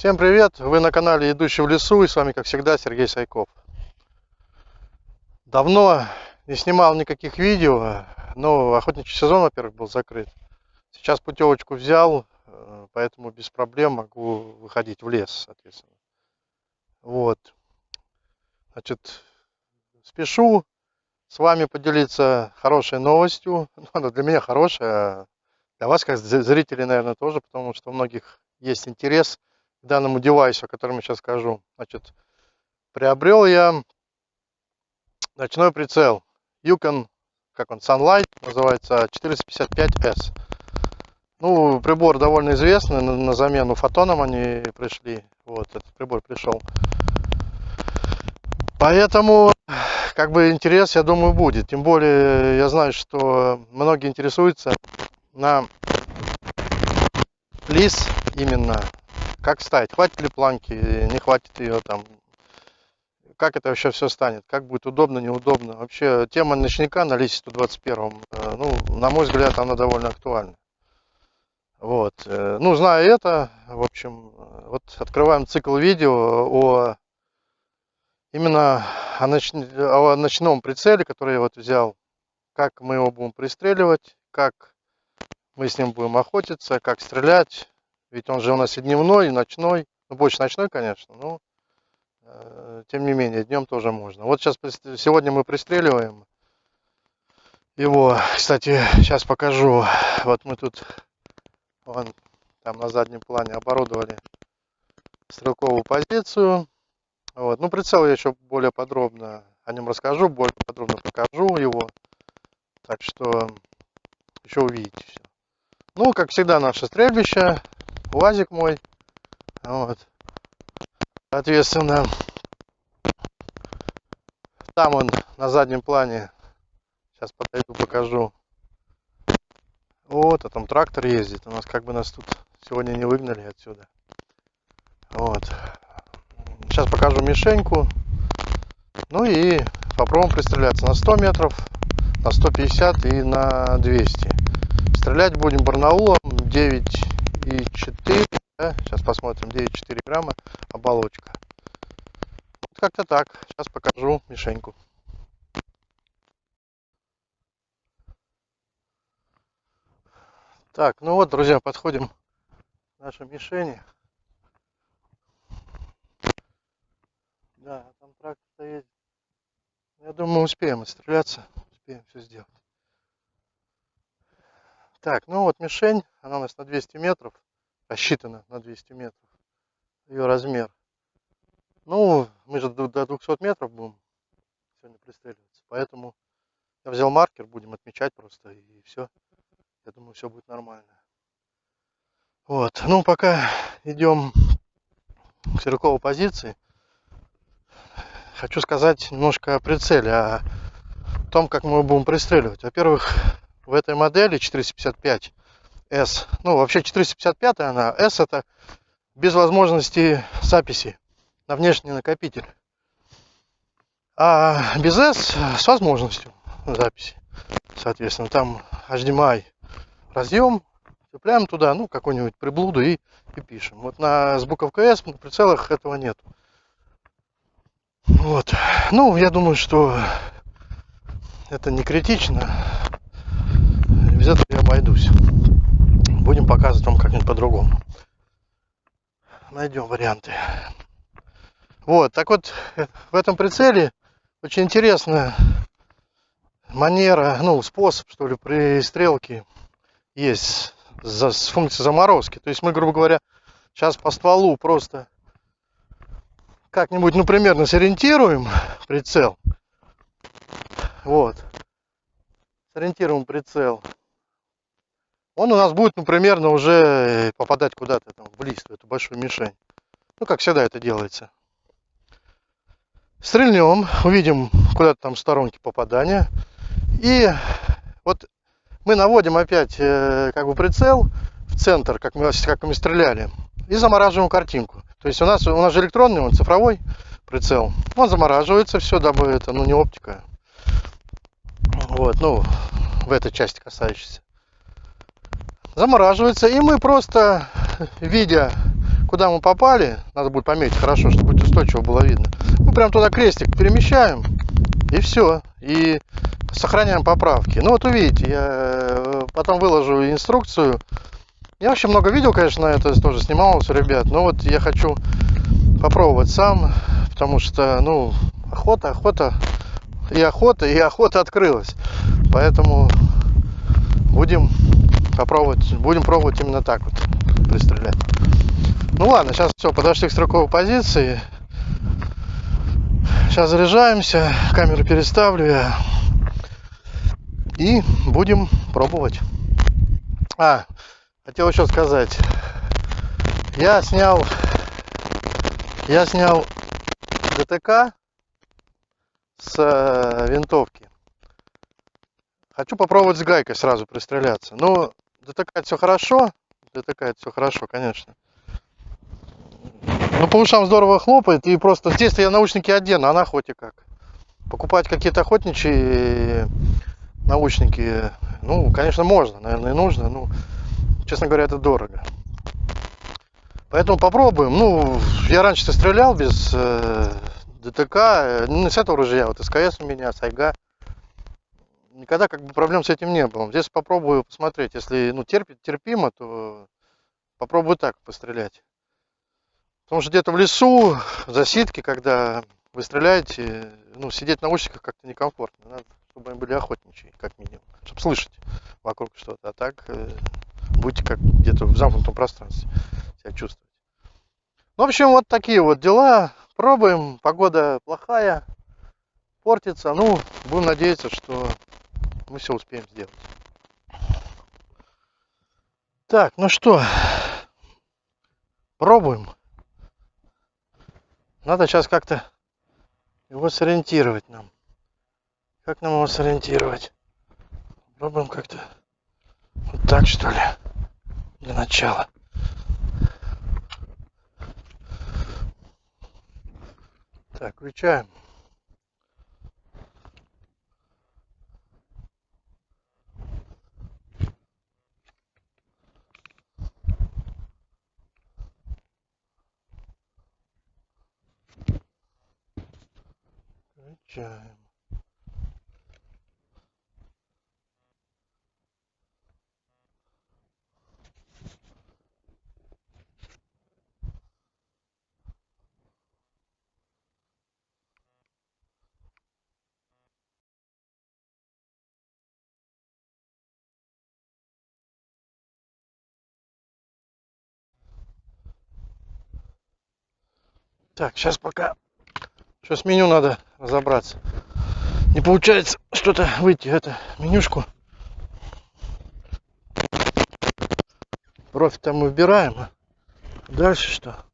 Всем привет! Вы на канале «Идущий в лесу» и с вами, как всегда, Сергей Сайков. Давно не снимал никаких видео, но охотничий сезон, во-первых, был закрыт. Сейчас путевочку взял, поэтому без проблем могу выходить в лес, соответственно. Вот. Значит, спешу с вами поделиться хорошей новостью. Она для меня хорошая, а для вас, как зрителей, наверное, тоже, потому что у многих есть интерес к данному девайсу, о котором я сейчас скажу. Значит, приобрел я ночной прицел Yukon, как он, Sunlight, называется 455S. Ну, прибор довольно известный, на замену фотонам они пришли. Вот, этот прибор пришел. Поэтому, как бы, интерес, я думаю, будет. Тем более, я знаю, что многие интересуются на лис именно, как ставить, хватит ли планки, не хватит ее там. Как это вообще все станет, как будет удобно, неудобно. Вообще тема ночника на лисе 121, ну, на мой взгляд, она довольно актуальна. Вот, ну, зная это, в общем, вот открываем цикл видео именно о ночном прицеле, который я вот взял, как мы его будем пристреливать, как мы с ним будем охотиться, как стрелять. Ведь он же у нас и дневной, и ночной, ну, больше ночной, конечно, но тем не менее, днем тоже можно. Вот сегодня мы пристреливаем его. Кстати, сейчас покажу. Вот мы тут, вон, там на заднем плане оборудовали стрелковую позицию. Вот. Ну, прицел я еще более подробно о нем расскажу, более подробно покажу его. Так что еще увидите все. Ну, как всегда, наше стрельбище. УАЗик мой. Вот. Соответственно, там он на заднем плане. Сейчас подойду, покажу. Вот, а там трактор ездит. У нас как бы нас тут сегодня не выгнали отсюда. Вот. Сейчас покажу мишеньку. Ну и попробуем пристреляться на 100 метров, на 150 и на 200. Стрелять будем барнаулом 9,4. Да? Сейчас посмотрим, 9,4 грамма оболочка. Вот как-то так. Сейчас покажу мишеньку. Так, ну вот, друзья, подходим к нашей мишени. Да, там трактор едет. Я думаю, успеем отстреляться, успеем все сделать. Так, ну вот мишень, она у нас на 200 метров, рассчитана на 200 метров, ее размер. Ну, мы же до 200 метров будем сегодня пристреливаться, поэтому я взял маркер, будем отмечать просто и все. Я думаю, все будет нормально. Вот, ну пока идем к стрелковой позиции, хочу сказать немножко о прицеле, о том, как мы будем пристреливать. Во-первых, в этой модели 455S, ну вообще 455 она, S это без возможности записи на внешний накопитель, а без S с возможностью записи. Соответственно, там HDMI разъем, цепляем туда, ну, какую-нибудь приблуду и пишем. Вот с буковкой S на прицелах этого нет. Вот. Ну, я думаю, что это не критично. Без этого я обойдусь. Будем показывать вам как-нибудь по-другому. Найдем варианты. Вот, так вот, в этом прицеле очень интересная манера, ну, способ, что ли, пристрелки есть с функцией заморозки. То есть мы, грубо говоря, сейчас по стволу просто как-нибудь, ну, примерно сориентируем прицел. Вот. Сориентируем прицел. Он у нас будет, ну, примерно уже попадать куда-то там в лист, в эту большую мишень. Ну, как всегда это делается. Стрельнем, увидим куда-то там в сторонке попадания. И вот мы наводим опять как бы прицел в центр, как мы стреляли, и замораживаем картинку. То есть у нас же электронный, он цифровой прицел. Он замораживается, все, дабы это, ну, не оптика. Вот, ну, в этой части касающейся. Замораживается, и мы просто, видя куда мы попали, надо будет пометить хорошо, чтобы будет устойчиво было видно. Мы прям туда крестик перемещаем, и все. И сохраняем поправки. Ну вот увидите, я потом выложу инструкцию. Я вообще много видео, конечно, на это тоже снимал у ребят. Но вот я хочу попробовать сам, потому что, ну, охота и охота открылась. Поэтому будем пробовать именно так вот пристрелять. Ну ладно, сейчас все, подошли к стрелковой позиции. Сейчас заряжаемся, камеру переставлю я. И будем пробовать. Хотел еще сказать. Я снял ДТК с винтовки. Хочу попробовать с гайкой сразу пристреляться. Ну, ДТК это все хорошо. Конечно. Но по ушам здорово хлопает. И просто здесь я наушники одену, а на охоте как. Покупать какие-то охотничьи наушники, ну, конечно, можно, наверное, и нужно. Ну, честно говоря, это дорого. Поэтому попробуем. Ну, я раньше-то стрелял без ДТК. Ну, с этого ружья, вот СКС у меня, Сайга. Никогда как бы проблем с этим не было. Здесь попробую посмотреть. Если, ну, терпимо, то попробую так пострелять. Потому что где-то в лесу, в засидке, когда вы стреляете, ну, сидеть в наушниках как-то некомфортно. Надо, чтобы они были охотничьи, как минимум. Чтобы слышать вокруг что-то. А так будете как где-то в замкнутом пространстве себя чувствовать. Ну, в общем, вот такие вот дела. Пробуем. Погода плохая. Портится. Ну, будем надеяться, что мы все успеем сделать. Так, ну что. Пробуем. Надо сейчас как-то его сориентировать нам. Как нам его сориентировать? Пробуем как-то вот так, что ли, для начала. Так, включаем. Включаем. Так, сейчас пока. Что с меню надо разобраться. Не получается что-то выйти, это менюшку. Профиль там мы выбираем. А дальше что?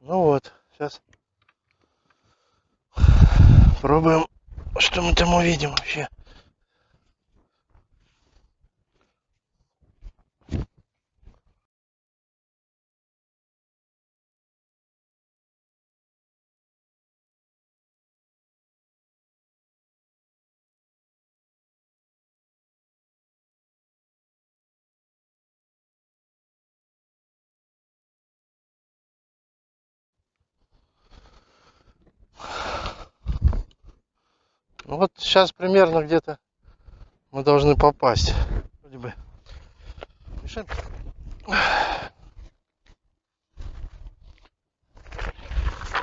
Ну вот, сейчас пробуем, что мы там увидим вообще. Ну вот сейчас примерно где-то мы должны попасть. Вроде бы.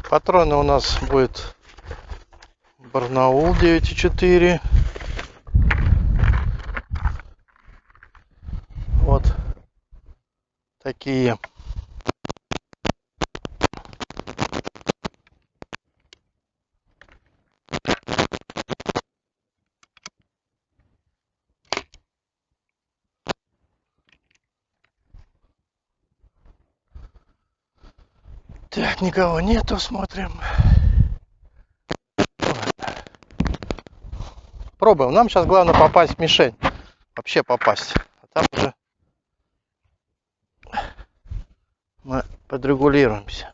Патроны у нас будет Барнаул 9,4. Вот такие. Так, никого нету, смотрим. Пробуем. Нам сейчас главное попасть в мишень. Вообще попасть. А там уже подрегулируемся.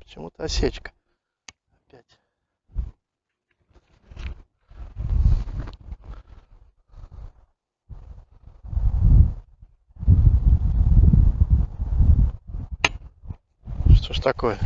Почему-то осечка. Опять. Что ж такое?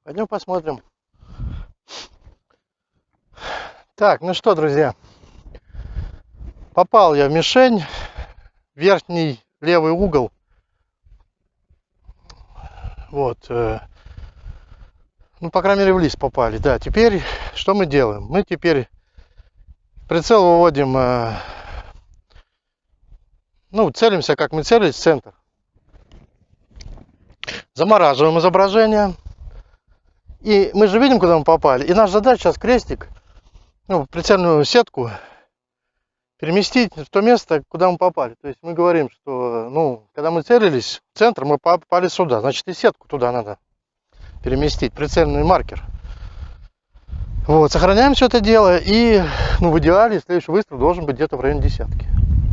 Пойдем посмотрим. Так, ну что, друзья, попал я в мишень, верхний левый угол. Вот, ну, по крайней мере, в лист попали. Да, теперь что мы делаем? Мы теперь прицел выводим, ну, целимся, как мы целились, в центр. Замораживаем изображение. И мы же видим, куда мы попали. И наша задача сейчас крестик, ну, прицельную сетку переместить в то место, куда мы попали. То есть мы говорим, что, ну, когда мы целились в центр, мы попали сюда. Значит, и сетку туда надо переместить, прицельный маркер. Вот, сохраняем все это дело. И, ну, в идеале следующий выстрел должен быть где-то в районе десятки.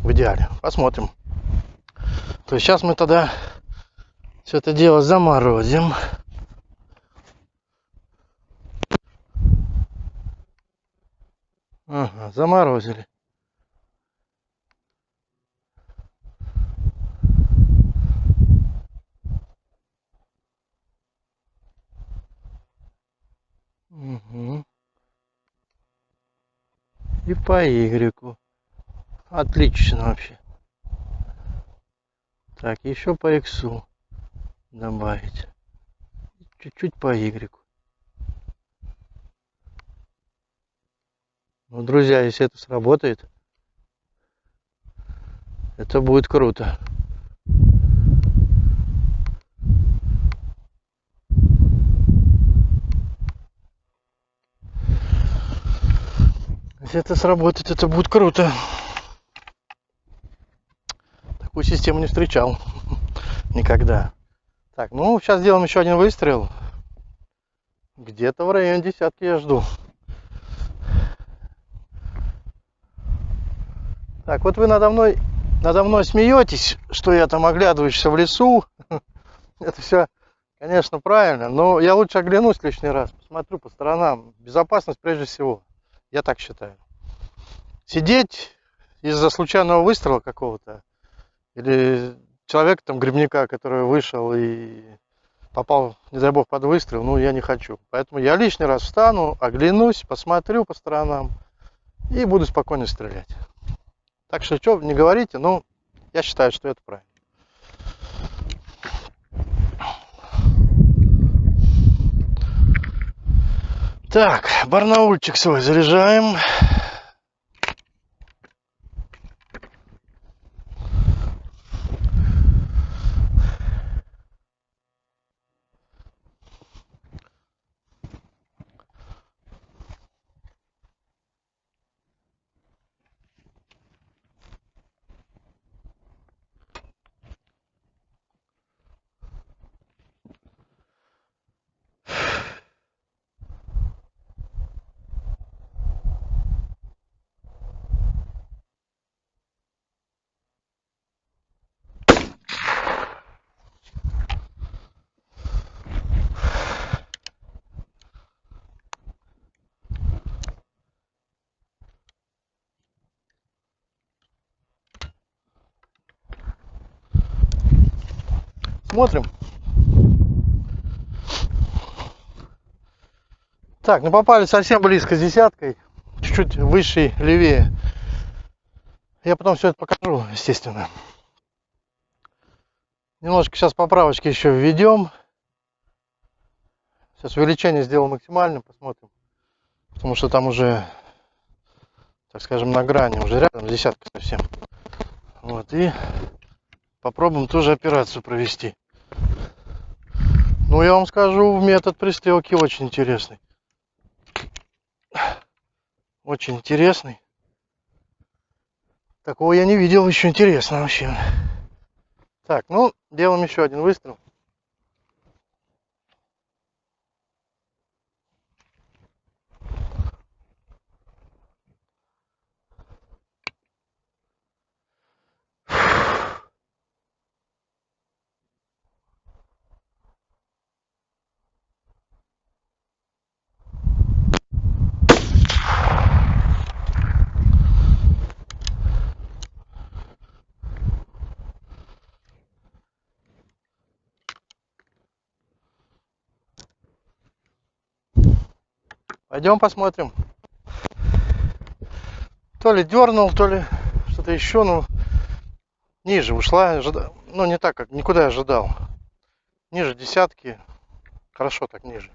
В идеале. Посмотрим. То есть сейчас мы тогда все это дело заморозим. Ага, заморозили. Угу. И по Y. Отлично вообще. Так, еще по X добавить. Чуть-чуть по Y. Ну, друзья, если это сработает, это будет круто. Если это сработает, это будет круто. Такую систему не встречал никогда. Так, ну сейчас сделаем еще один выстрел. Где-то в районе десятки я жду. Так, вот вы надо мной смеетесь, что я там оглядываешься в лесу. Это все, конечно, правильно, но я лучше оглянусь лишний раз, посмотрю по сторонам. Безопасность прежде всего, я так считаю. Сидеть из-за случайного выстрела какого-то, или человека там, грибника, который вышел и попал, не дай бог, под выстрел, ну, я не хочу. Поэтому я лишний раз встану, оглянусь, посмотрю по сторонам и буду спокойно стрелять. Так что, что не говорите, но я считаю, что это правильно. Так, барнаульчик свой заряжаем. Смотрим. Так, ну попали совсем близко с десяткой. Чуть-чуть выше, левее. Я потом все это покажу, естественно. Немножко сейчас поправочки еще введем. Сейчас увеличение сделал максимальным, посмотрим. Потому что там уже, так скажем, на грани, уже рядом с десяткой совсем. Вот, и попробуем ту же операцию провести. Ну, я вам скажу, метод пристрелки очень интересный. Очень интересный. Такого я не видел, еще интересно вообще. Так, ну, делаем еще один выстрел. Пойдем посмотрим. То ли дернул, то ли что-то еще, ну, ниже ушла, ну, не так, как никуда я ожидал. Ниже десятки, хорошо так ниже.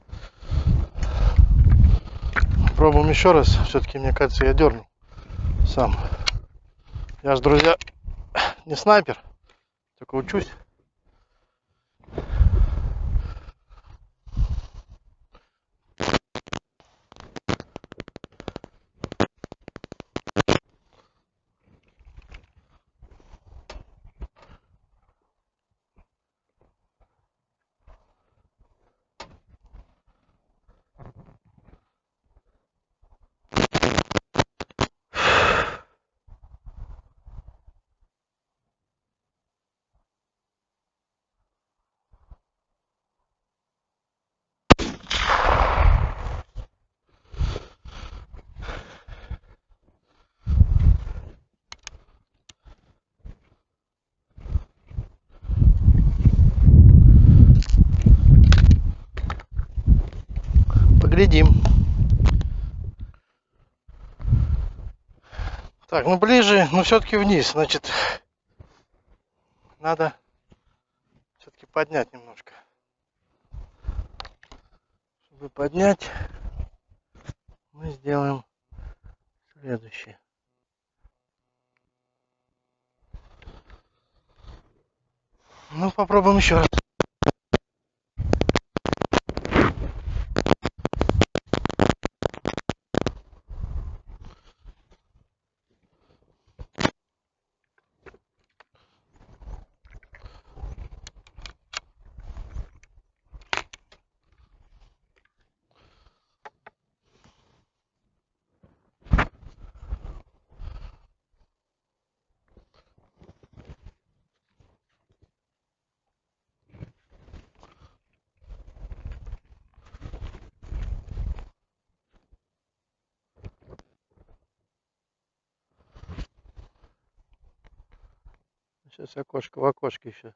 Пробуем еще раз, все-таки, мне кажется, я дернул сам. Я же, друзья, не снайпер, только учусь. Поглядим. Так, ну ближе, но все-таки вниз, значит, надо все-таки поднять немножко. Чтобы поднять, мы сделаем следующее. Ну, попробуем еще раз. Сейчас окошко в окошке еще.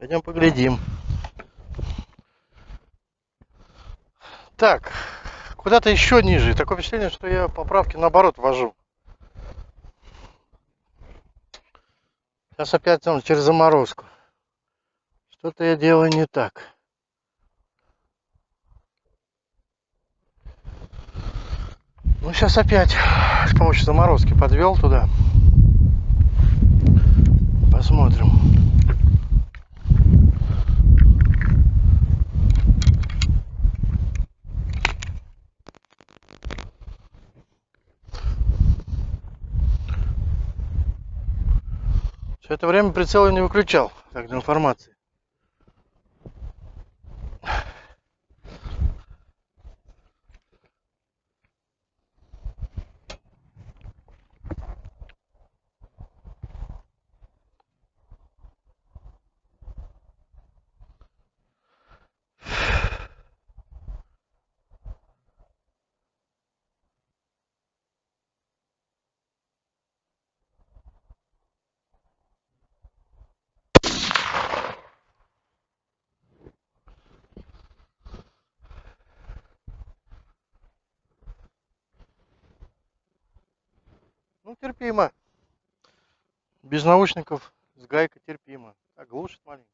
Пойдем поглядим. Так, куда-то еще ниже. Такое впечатление, что я поправки наоборот ввожу. Сейчас опять там через заморозку. Что-то я делаю не так. Ну, сейчас опять с помощью заморозки подвел туда. Посмотрим. Все это время прицел я не выключал. Так, для информации. Ну, терпимо. Без наушников с гайкой терпимо. Так, глушит маленько.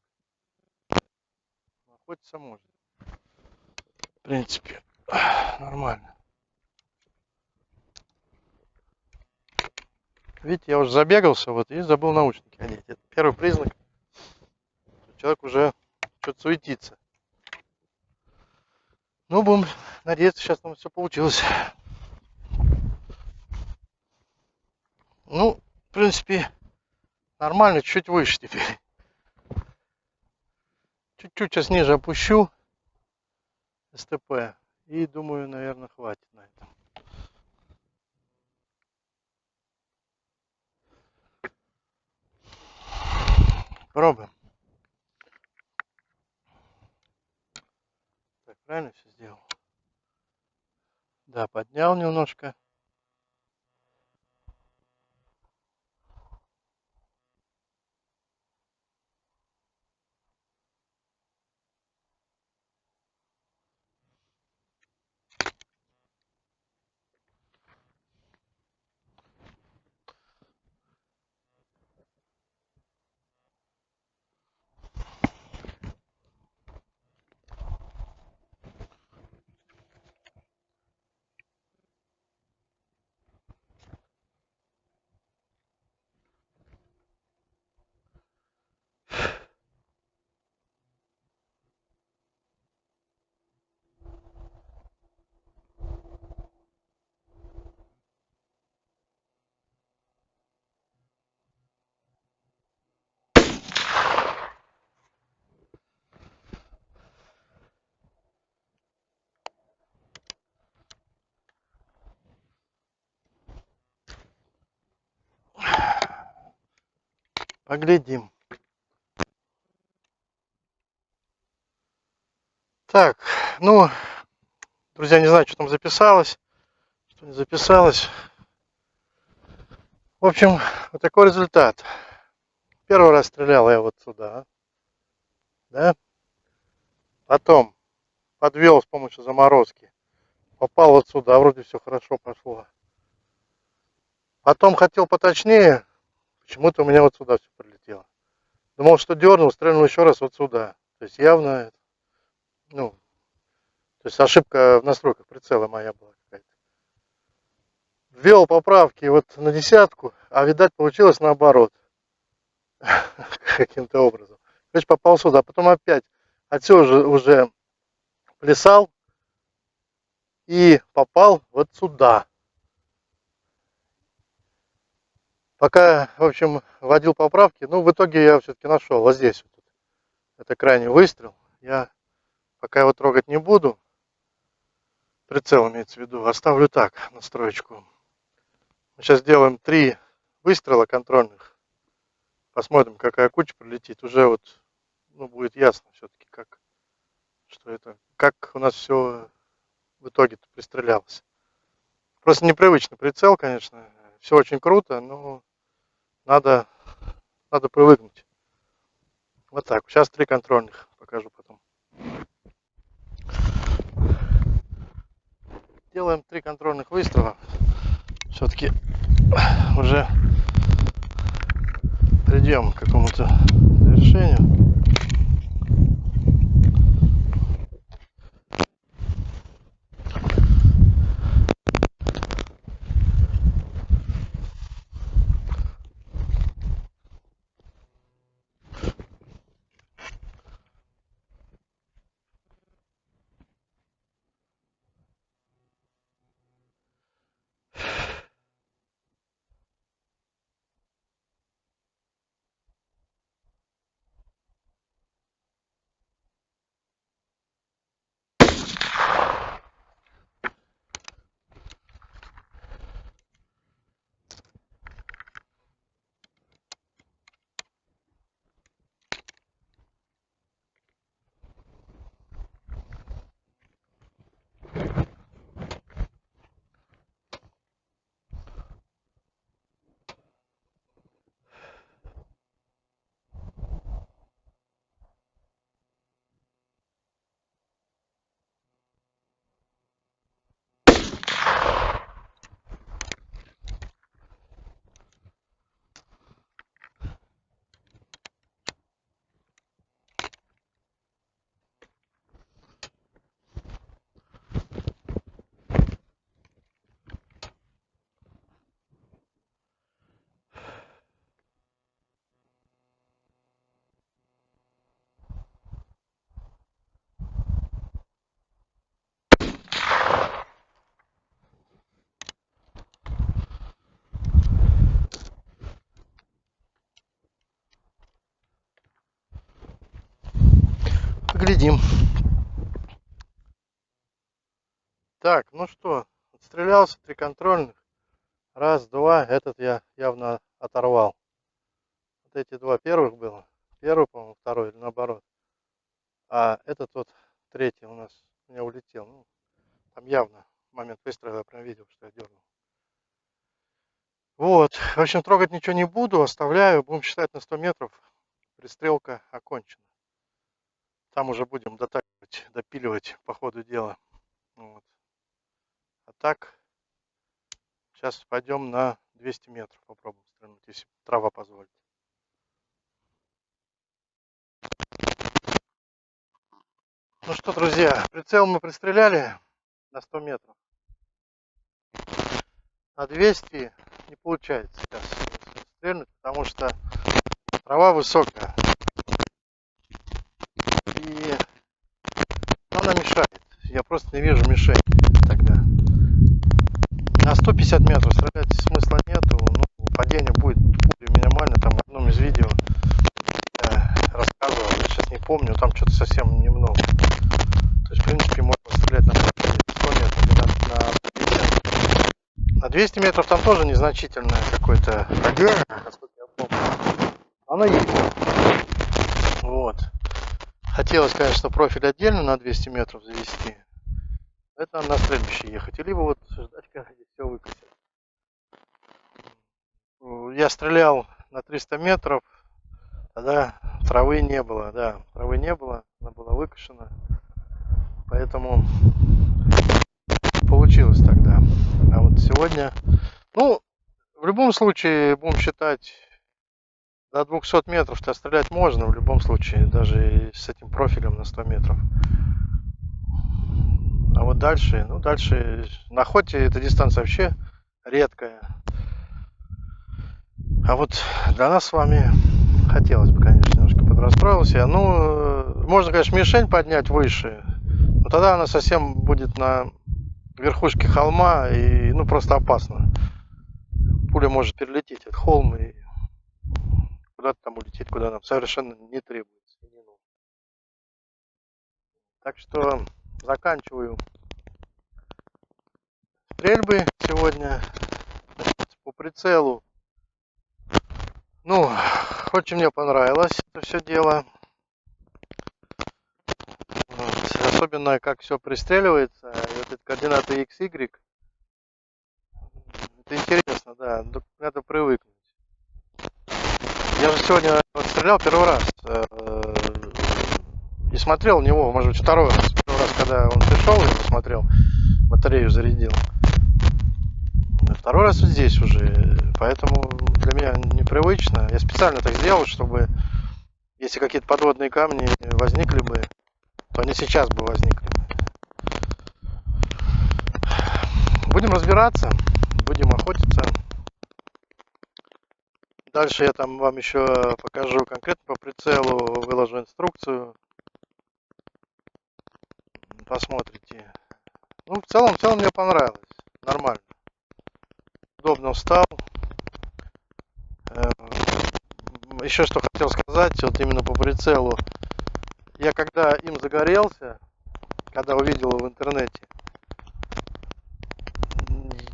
Охотиться можно. В принципе, нормально. Видите, я уже забегался вот и забыл наушники одеть. Это первый признак. Человек уже что-то суетится. Ну, будем надеяться, сейчас нам все получилось. Ну, в принципе, нормально, чуть выше теперь. Чуть-чуть сейчас ниже опущу СТП. И думаю, наверное, хватит на этом. Пробуем. Так, правильно все сделал? Да, поднял немножко. Поглядим. Так, ну, друзья, не знаю, что там записалось, что не записалось. В общем, вот такой результат. Первый раз стрелял я вот сюда, да? Потом подвел с помощью заморозки. Попал вот сюда, вроде все хорошо пошло. Потом хотел поточнее, почему-то у меня вот сюда все прилетело. Думал, что дернул, стрельнул еще раз вот сюда. То есть явно, ну, то есть ошибка в настройках прицела моя была какая-то. Ввел поправки вот на десятку, а видать получилось наоборот. Каким-то образом. Короче, попал сюда, потом опять отсюда уже плясал и попал вот сюда. Пока, в общем, вводил поправки, ну, в итоге я все-таки нашел вот здесь. Вот. Это крайний выстрел. Я пока его трогать не буду. Прицел имеется в виду. Оставлю так, настроечку. Мы сейчас сделаем 3 выстрела контрольных. Посмотрим, какая куча прилетит. Уже вот, ну, будет ясно все-таки, как, что это, как у нас все в итоге-то пристрелялось. Просто непривычный прицел, конечно. Все очень круто, но надо привыкнуть. Вот так. Сейчас 3 контрольных. Покажу потом. Делаем 3 контрольных выстрела. Все-таки уже придем к какому-то завершению. Поглядим. Так, ну что, отстрелялся 3 контрольных. Раз, два, этот я явно оторвал. Вот эти 2 первых было. Первый, по-моему, второй или наоборот. А этот вот третий у нас у меня улетел. Ну, там явно в момент выстрела я прям видел, что я дернул. Вот, в общем, трогать ничего не буду, оставляю. Будем считать на 100 метров. Пристрелка окончена. Там уже будем дотачивать, допиливать по ходу дела. Вот. А так, сейчас пойдем на 200 метров, попробуем стрельнуть, если трава позволит. Ну что, друзья, прицел мы пристреляли на 100 метров. На 200 не получается сейчас стрельнуть, потому что трава высокая. И она мешает. Я просто не вижу мишень тогда. На 150 метров стрелять смысла нету. Ну, падение будет минимально. Там в одном из видео рассказывал, я сейчас не помню, там что-то совсем немного. То есть, в принципе, можно стрелять на 100 метров, на 200 метров там тоже незначительное какое-то падение, насколько я помню. Оно есть. Вот. Хотелось, конечно, профиль отдельно на 200 метров завести. Это надо на стрельбище ехать. Либо вот ждать, когда здесь все выкосит. Я стрелял на 300 метров, тогда травы не было, да, травы не было, она была выкошена, поэтому получилось тогда. А вот сегодня, ну, в любом случае, будем считать, до 200 метров-то стрелять можно, в любом случае, даже с этим профилем на 100 метров. А вот дальше, ну, дальше, на охоте эта дистанция вообще редкая. А вот для нас с вами хотелось бы, конечно, немножко подрастроился. Ну, можно, конечно, мишень поднять выше, но тогда она совсем будет на верхушке холма и, ну, просто опасно. Пуля может перелететь от холма и куда-то там улететь, куда нам совершенно не требуется. Не нужно. Так что заканчиваю стрельбы сегодня по прицелу. Ну, очень мне понравилось это все дело. Вот. Особенно как все пристреливается. И вот эти координаты X, Y. Это интересно, да. Надо привыкнуть. Я же сегодня вот стрелял первый раз. И смотрел на него, может быть, второй раз. Первый раз, когда он пришел, я посмотрел, батарею зарядил. Второй раз вот здесь уже. Поэтому для меня непривычно. Я специально так сделал, чтобы если какие-то подводные камни возникли бы, то они сейчас бы возникли. Будем разбираться, будем охотиться. Дальше я там вам еще покажу конкретно по прицелу, выложу инструкцию. Посмотрите. Ну, в целом мне понравилось. Нормально. Удобно встал. Еще что хотел сказать, вот именно по прицелу. Я когда им загорелся, когда увидел в интернете,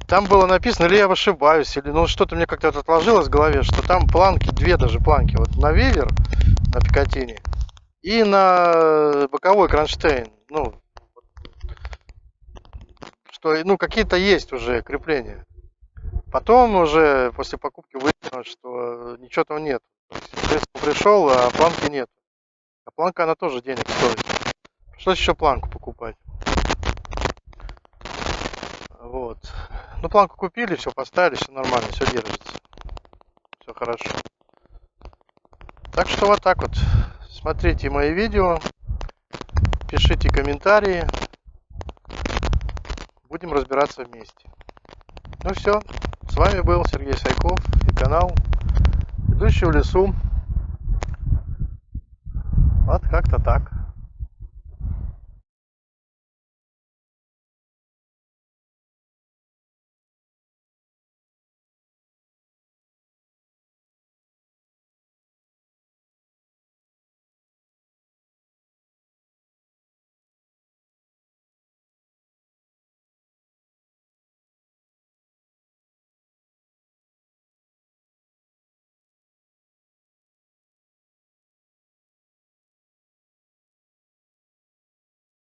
там было написано, или я ошибаюсь, или ну что-то мне как-то отложилось в голове, что там планки, две даже планки, вот на вевер, на Пикатине, и на боковой кронштейн, ну, что, ну, какие-то есть уже крепления. Потом уже после покупки выяснилось, что ничего там нет. Пришел, а планки нет. А планка, она тоже денег стоит. Пришлось еще планку покупать. Вот. Ну, планку купили, все поставили, все нормально, все держится. Все хорошо. Так что вот так вот. Смотрите мои видео. Пишите комментарии. Будем разбираться вместе. Ну все. С вами был Сергей Сайков и канал «Идущий в лесу». Вот как-то так.